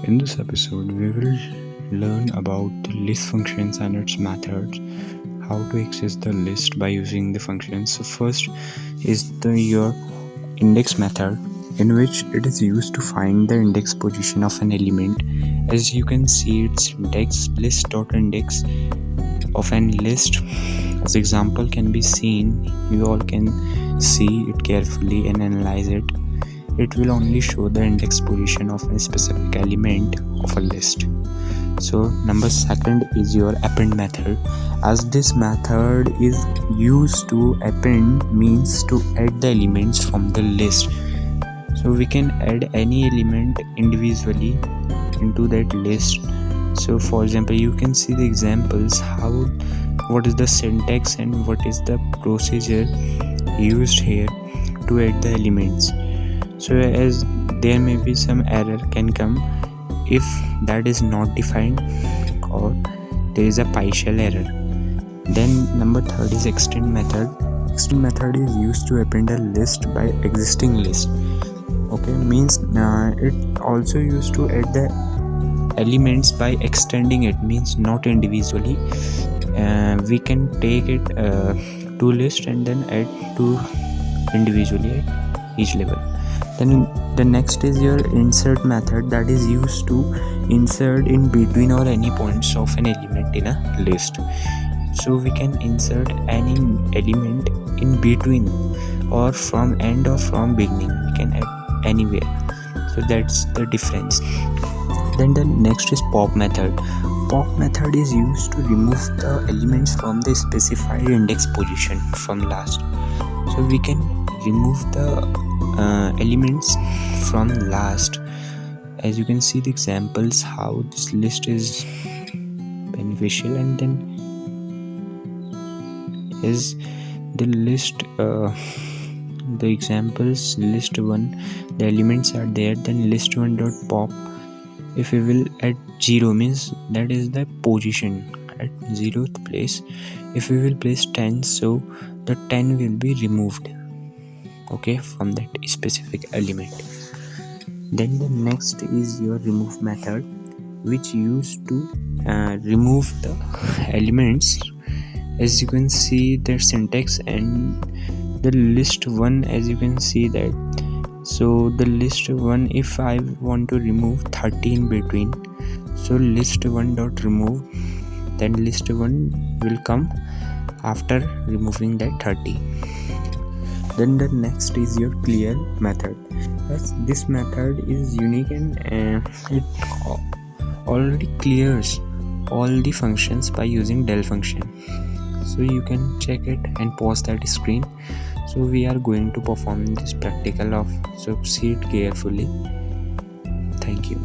In this episode, we will learn about the list functions and its methods, how to access the list by using the functions. So first is your index method, in which it is used to find the index position of an element. As you can see, its syntax list.index of an list. As example can be seen, you all can see it carefully and analyze it. It will only show the index position of a specific element of a list. So number second is your append method. As this method is used to append, means to add the elements from the list. So we can add any element individually into that list. So for example, you can see the examples what is the syntax and what is the procedure used here to add the elements. So as there may be some error can come if that is not defined or there is a partial error. Then number third is extend method. Extend method is used to append a list by existing list. Okay, means it also used to add the elements by extending it, means not individually. We can take it to list and then add to individually at each level. Then the next is your insert method, that is used to insert in between or any points of an element in a list. So we can insert any element in between or from end or from beginning. We can add anywhere. So that's the difference. Then the next is pop method. Pop method is used to remove the elements from the specified index position from last. So we can remove the elements from last. As you can see the examples how this list is beneficial, and then is the list the examples list 1, the elements are there, then list 1 dot pop. If we will add 0, means that is the position at 0th place. If we will place 10, so the 10 will be removed, okay, from that specific element. Then the next is your remove method, which used to remove the elements. As you can see the syntax and the list 1, as you can see that. So the list 1, if I want to remove 30 in between, so list 1 dot remove, then list 1 will come after removing that 30. Then the next is your clear method. This method is unique and it already clears all the functions by using del function. So you can check it and pause that screen. So we are going to perform this practical of, so see it carefully. Thank you.